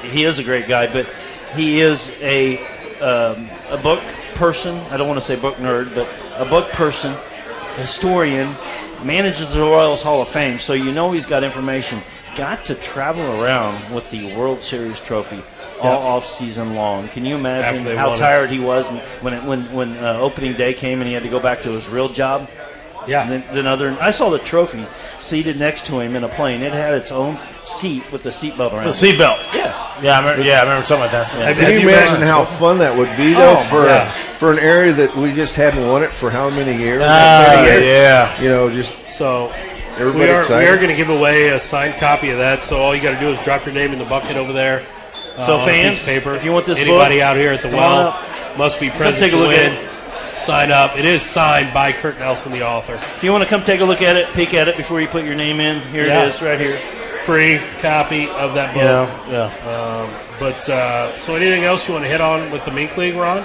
he is a great guy, but he is a book person. I don't want to say book nerd, but a book person, historian, manages the Royals Hall of Fame, so you know he's got information. Got to travel around with the World Series trophy all off season long. Can you imagine how tired he was when opening day came and he had to go back to his real job? Yeah. And I saw the trophy seated next to him in a plane. It had its own seat with the seatbelt around. The seatbelt. Yeah. Yeah, I remember talking about that. Yeah. Can you imagine how fun that would be, though, for an area that we just hadn't won it for how many years? Yeah. You know, just so. We are going to give away a signed copy of that, so all you got to do is drop your name in the bucket over there. So fans, paper. If you want this anybody book, out here at the well must be present to win. Sign up. It is signed by Kurt Nelson, the author. If you want to come take a look at it, peek at it before you put your name in, here it is right here. Free copy of that book. Yeah. So anything else you want to hit on with the Mink League, Ron?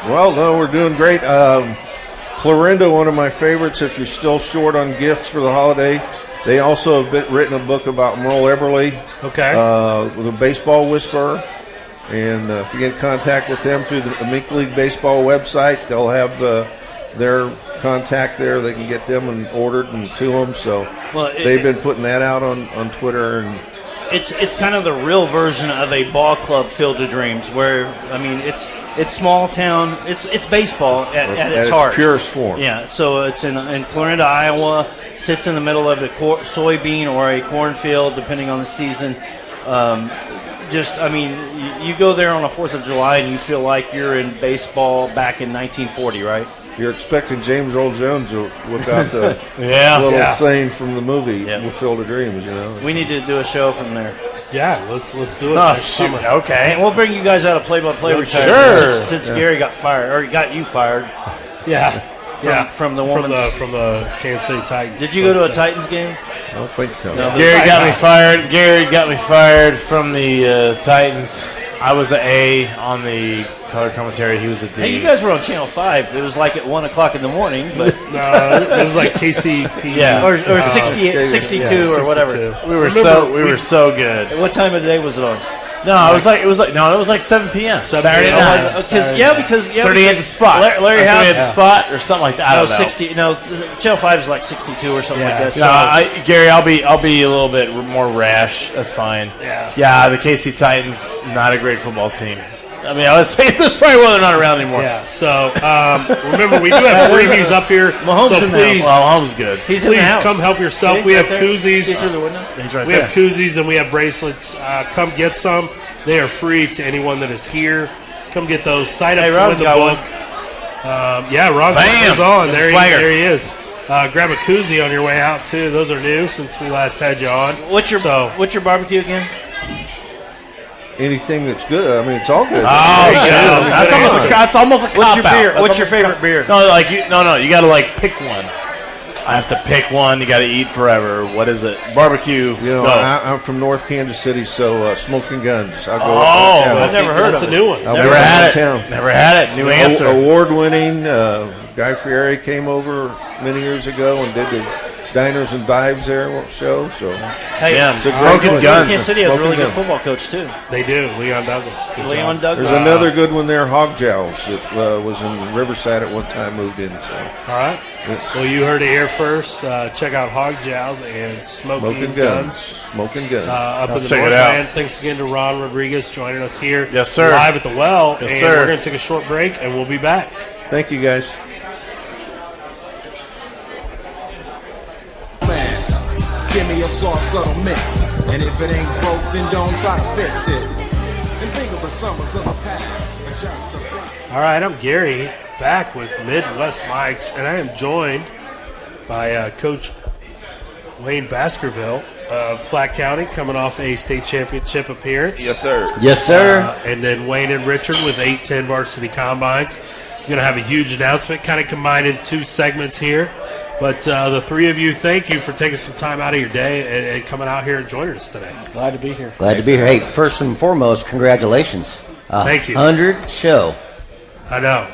Well, no, we're doing great. Clorinda, one of my favorites, if you're still short on gifts for the holiday. They also have written a book about Merle Eberle. Okay. With a baseball whisperer. And if you get in contact with them through the Mink League Baseball website, they'll have their contact there. They can get them and ordered and to them. So they've been putting that out on Twitter. And it's kind of the real version of a ball club Field of Dreams, where it's small town. It's baseball at its heart, purest form. Yeah. So it's in Clorinda, Iowa. Sits in the middle of a soybean or a cornfield, depending on the season. You go there on the 4th of July and you feel like you're in baseball back in 1940, right? You're expecting James Earl Jones to whip out the little saying from the movie, Field of Dreams, you know. We need to do a show from there. Yeah, let's do it. Oh, shoot. Okay. And we'll bring you guys out of play-by-play retirement since Gary got fired, or got you fired. Yeah. From the Kansas City Titans. Did you go to a Titans game? I don't think so. No, Gary got me fired. Gary got me fired from the Titans. I was an A on the color commentary. He was a D. Hey, you guys were on Channel 5. It was like at 1 o'clock in the morning, but it was like KCP. or 62 or whatever. We were so good. What time of the day was it on? No, it was like 7 p.m. Saturday night. Because 38 the spot. Larry House had the spot or something like that. I don't know. 60. No, Channel 5 is like 62 or something like that. No, Gary, I'll be a little bit more rash. That's fine. Yeah. The KC Titans, not a great football team. I mean, I was saying this probably why they're not around anymore. Yeah. So remember, we do have previews up here. Mahomes in the house. Well, Mahomes is good. He's in the house. Come help yourself. We have koozies. He's through the window. He's right we there. have koozies and we have bracelets. Come get some. They are free to anyone that is here. Come get those. Sign up to win the book. Ron's on. There he is. Grab a koozie on your way out too. Those are new since we last had you on. What's your barbecue again? Anything that's good. I mean, it's all good. That's almost a cop What's your beer? out. What's your favorite beer? No, you got to pick one. I have to pick one. You got to eat forever. What is it? Barbecue. You know, I'm from North Kansas City, so Smoking Guns. I'll go I've never heard of it. That's a new one. Never had it. Never had it. New answer. Award-winning. Guy Fieri came over many years ago and did the Diners and Dives there show. So Smoking Guns. Kansas City has a really good football coach too. They do. Leon Douglas. Leon Douglas. There's another good one there, Hog Jowls, that was in Riverside at one time, moved in. So. All right. Well, you heard it here first. Check out Hog Jowls and Smoking Guns. Smoking Guns. Up in the Northland. Thanks again to Ron Rodriguez joining us here. Yes, sir. Live at the well. Yes, sir. We're going to take a short break, and we'll be back. Thank you, guys. Give me a soft, subtle mix. And if it ain't broke, then don't try to fix it. And think of the summers of the past. Adjust the All right, I'm Gary, back with Midwest Mics, and I am joined by Coach Wayne Baskerville of Platte County, coming off a state championship appearance. Yes, sir. Yes, sir. And then Wayne and Richard with 8-10 varsity combines. You're going to have a huge announcement, kind of combined in two segments here. But the three of you, thank you for taking some time out of your day and coming out here and joining us today. Glad to be here. Glad to be here. Hey, first and foremost, congratulations. Thank you. 100 show. I know.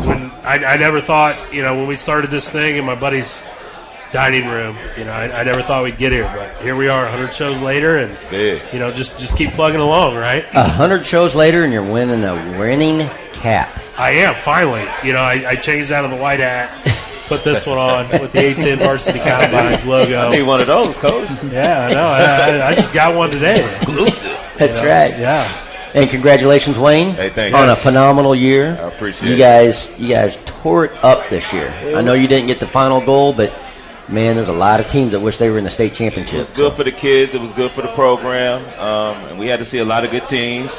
When I never thought, when we started this thing and my buddies dining room. I never thought we'd get here, but here we are 100 shows later, and big. Just keep plugging along, right? 100 shows later, and you're winning a winning cap. I am, finally. I changed out of the white hat, put this one on with the 810 Varsity Combines logo. I need one of those, Coach. Yeah, I know. I just got one today. Exclusive. That's right. Yeah. And congratulations, Wayne, Hey, thank you. on a phenomenal year. I appreciate you guys. You guys tore it up this year. I know you didn't get the final goal, but man, there's a lot of teams that wish they were in the state championship. It was good for the kids. It was good for the program. And we had to see a lot of good teams.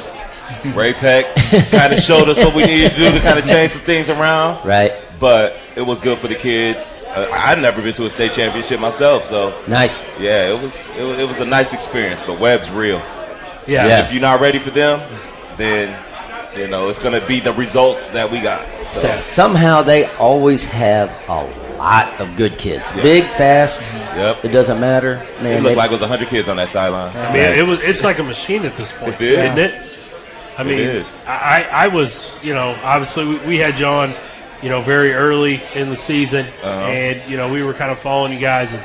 Ray Peck kind of showed us what we needed to do to kind of change some things around. Right. But it was good for the kids. I'd never been to a state championship myself, so Nice. yeah, it was a nice experience. But Webb's real. Yeah. If you're not ready for them, then it's going to be the results that we got. So, Somehow they always have a lot of good kids. Yeah. Big, fast. Yep. It doesn't matter. Man, it looked like it was 100 kids on that sideline. I mean, it's like a machine at this point, It is. isn't it? I mean, is. I was, obviously we had you on, very early in the season, and, we were kind of following you guys, and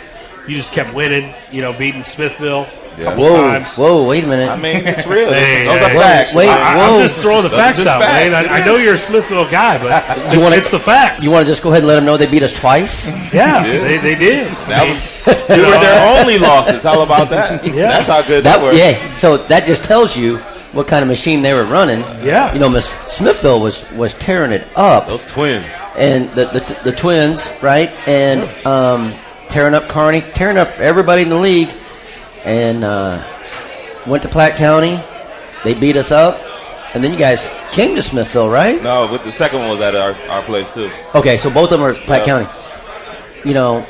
you just kept winning, beating Smithville a couple times. Whoa, wait a minute. I mean, it's real. Hey, Those hey, are facts. wait, I'm whoa. just throwing the Those are facts just out, facts. man. I know you're a Smithville guy, but it's the facts. You want to just go ahead and let them know they beat us twice? Yeah, they did. That was we were their only losses. How about that? Yeah. That's how good that was. Yeah, so that just tells you what kind of machine they were running. Yeah. Miss Smithville was tearing it up. Those twins. And the twins, right? And tearing up Kearney, tearing up everybody in the league. And went to Platte County. They beat us up. And then you guys came to Smithville, right? No, but the second one was at our place too. Okay, so both of them are Platte Yeah. County. You know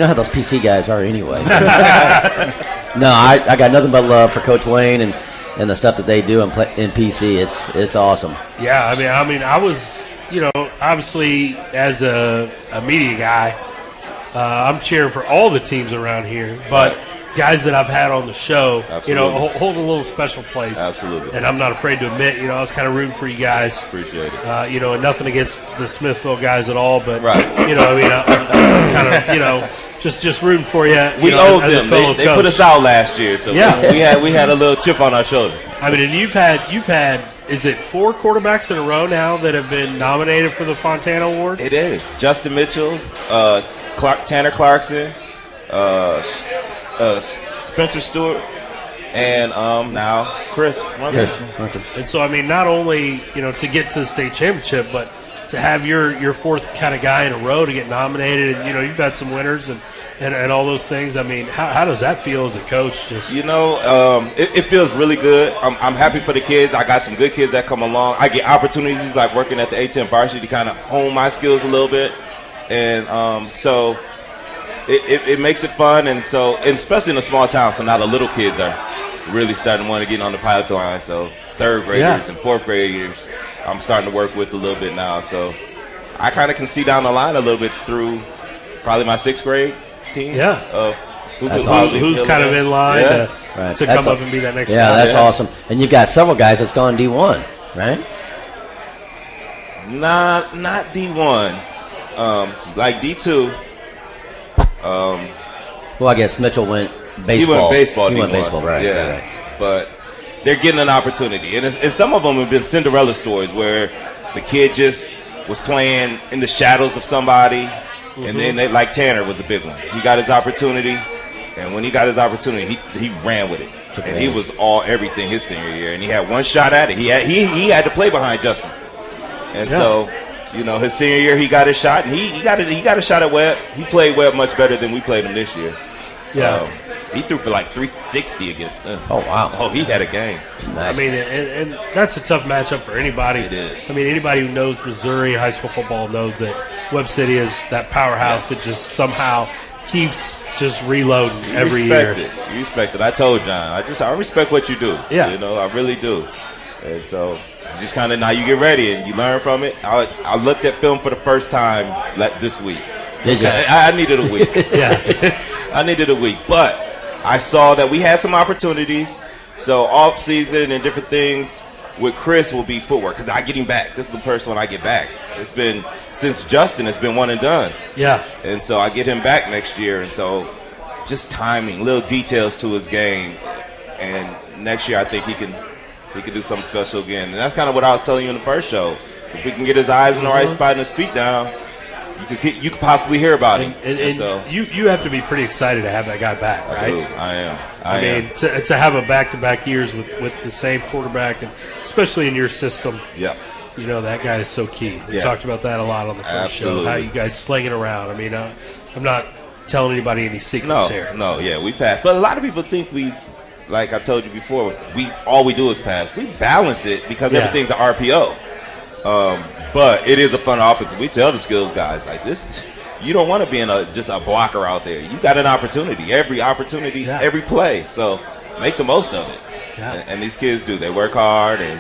how those PC guys are anyway. No, I got nothing but love for Coach Wayne and the stuff that they do in PC. It's awesome. Yeah, I mean, I was, obviously as a media guy, I'm cheering for all the teams around here, but guys that I've had on the show, Absolutely. Hold a little special place. Absolutely. And I'm not afraid to admit, I was kind of rooting for you guys. Appreciate it. And nothing against the Smithville guys at all, but Right. I'm kind of, just rooting for you. We owed them. They put coach. us out last year, so Yeah. we had a little chip on our shoulder. I mean, and you've had is it 4 quarterbacks in a row now that have been nominated for the Fontana Award? It is Justin Mitchell, Tanner Clarkson, Spencer Stewart, and now Chris. Yes. And so, I mean, not only to get to the state championship, but to have your fourth kind of guy in a row to get nominated, and you've had some winners and all those things. I mean, how does that feel as a coach? Just it feels really good. I'm happy for the kids. I got some good kids that come along. I get opportunities like working at the A10 varsity to kind of hone my skills a little bit, and so it makes it fun. And so, and especially in a small town, so now the little kids are really starting to want to get on the pilot line. So third graders and fourth graders, I'm starting to work with a little bit now. So I kind of can see down the line a little bit through probably my sixth grade team. Yeah. Who's kind of in line Right. to come up and be that next Yeah, guy. that's awesome. And you've got several guys that's gone D1, right? Not D1, like D2. Well, I guess Mitchell went baseball. He went baseball. He went D1. baseball, right? Yeah, right. but they're getting an opportunity, and some of them have been Cinderella stories where the kid just was playing in the shadows of somebody, and then like Tanner was a big one. He got his opportunity, and when he got his opportunity, he ran with it, and he was everything his senior year, and he had one shot at it. He had to play behind Justin, and so his senior year he got his shot, and he got a shot at Webb. He played Webb much better than we played him this year. Yeah. He threw for like 360 against them. Oh, wow. Oh, he had a game. I mean, and that's a tough matchup for anybody. It is. I mean, anybody who knows Missouri high school football knows that Webb City is that powerhouse that just somehow keeps just reloading every year. You respect it. I told John. I respect what you do. Yeah. I really do. And so just kind of now you get ready and you learn from it. I looked at film for the first time this week. Did you? I needed a week. Yeah. I needed a week, but I saw that we had some opportunities. So off season and different things, with Chris will be footwork because I get him back. This is the first one I get back. It's been since Justin. It's been one and done. Yeah. And so I get him back next year. And so just timing, little details to his game. And next year I think he can do something special again. And that's kind of what I was telling you in the first show. If we can get his eyes in the right spot and his feet down, you could possibly hear about him. And so you have to be pretty excited to have that guy back, right? I am. I mean, to have a back-to-back years with the same quarterback, and especially in your system, you know, that guy is so key. We talked about that a lot on the first show, how you guys sling it around. I mean, I'm not telling anybody any secrets here. No, we've had. But a lot of people think like I told you before, all we do is pass. We balance it because everything's an RPO. But it is a fun offense. We tell the skills guys like this. You don't want to be in just a blocker out there. You got an opportunity, every play. So make the most of it. Yeah. And these kids do. They work hard, and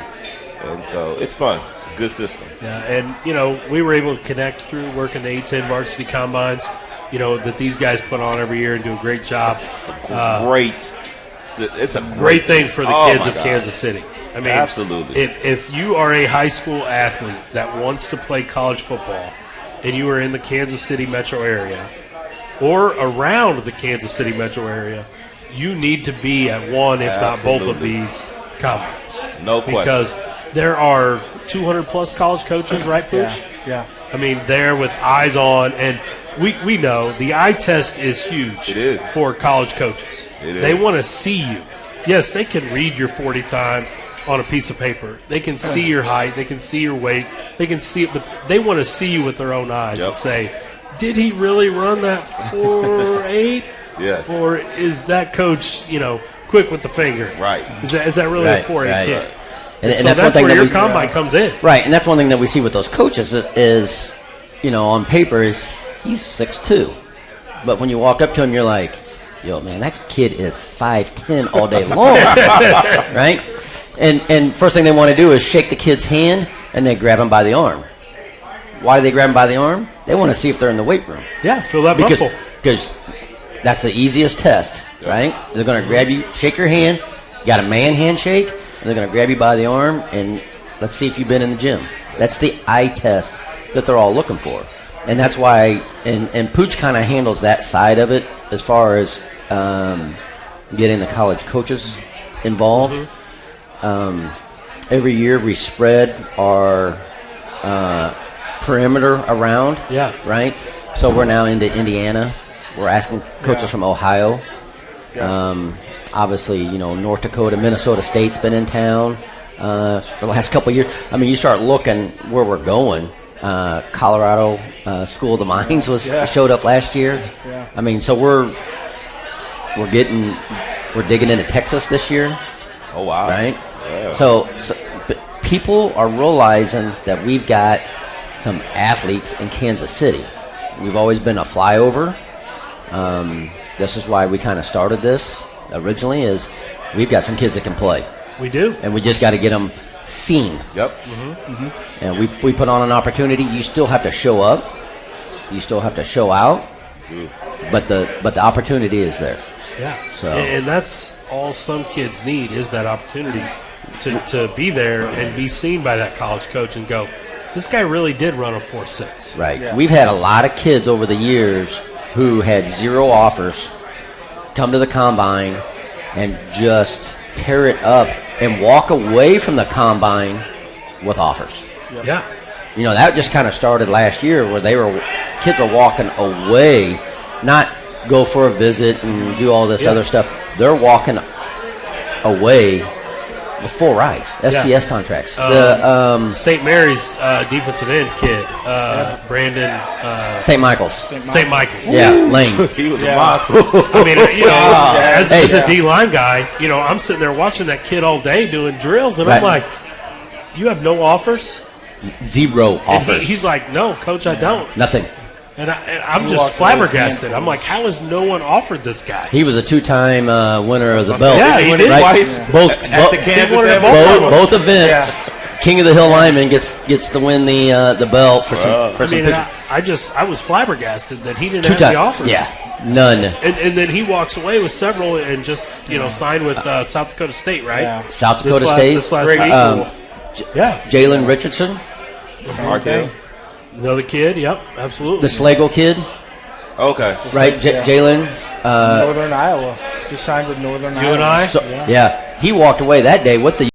so it's fun. It's a good system. Yeah, and you know we were able to connect through working the A-10 varsity combines. You know that these guys put on every year and do a great job. It's a great thing for the kids of Kansas City. I mean, absolutely. If you are a high school athlete that wants to play college football, and you are in the Kansas City metro area or around the Kansas City metro area, you need to be at one, if not both of these combines. No question. Because there are 200-plus college coaches, right, Pooch? Yeah. I mean, they're with eyes on, and we know the eye test is huge for college coaches. They want to see you. Yes, they can read your 40 time on a piece of paper. They can see your height. They can see your weight. They can see it, but they want to see you with their own eyes and say, did he really run that 4.8? Yes. Or is that coach, quick with the finger? Right. Is that really a 4.8 kid? And so that's where your combine comes in. Right, and that's one thing that we see with those coaches is on paper he's 6'2", but when you walk up to him, you're like, yo, man, that kid is 5'10" all day long, right? And first thing they want to do is shake the kid's hand, and they grab him by the arm. Why do they grab him by the arm? They want to see if they're in the weight room. Yeah, feel that muscle. Because that's the easiest test, right? They're going to grab you, shake your hand, you got a man handshake, and they're going to grab you by the arm, and let's see if you've been in the gym. That's the eye test that they're all looking for. And that's why, and Pooch kind of handles that side of it as far as getting the college coaches involved. Mm-hmm. Every year we spread our perimeter around, right? So we're now into Indiana. We're asking coaches from Ohio. Obviously, North Dakota, Minnesota State's been in town for the last couple of years. I mean, you start looking where we're going. Colorado School of the Mines showed up last year. Yeah. I mean, so we're digging into Texas this year. Oh wow! Right. Yeah. So but people are realizing that we've got some athletes in Kansas City. We've always been a flyover. This is why we kind of started this originally. Is we've got some kids that can play. We do, and we just got to get them seen. Yep. Mm-hmm. Mm-hmm. And we put on an opportunity. You still have to show up. You still have to show out. But the opportunity is there. Yeah. So and that's all some kids need is that opportunity to be there and be seen by that college coach and go, this guy really did run a 4.6. Right. Yeah. We've had a lot of kids over the years who had 0 offers come to the combine and just tear it up and walk away from the combine with offers. Yeah. That just kind of started last year where kids were walking away, not go for a visit and do all this other stuff. They're walking away with full rides, FCS contracts. St. Mary's defensive end kid, Brandon. St. Michael's. St. Michael's. Yeah, Lane. He was a monster. I mean, as a D-line guy, I'm sitting there watching that kid all day doing drills, and I'm like, you have no offers? 0 offers. And he's like, no, coach, I don't. Nothing. And I'm just flabbergasted. I'm like, how has no one offered this guy? He was a 2-time winner of the belt. Yeah, he did. Twice. Both the Kansas both events. Yeah. King of the Hill lineman gets to win the belt for some pictures. I was flabbergasted that he didn't have the offers. Yeah, none. And then he walks away with several and just signed with South Dakota State, right? Yeah. South Dakota State. This last week. Yeah. Jalen Richardson, Markel. Another kid. Yep. Absolutely. the Slagle kid, Okay. right? Jalen. Northern Iowa. Just signed with Northern Iowa. You and I. So, yeah, he walked away that day with the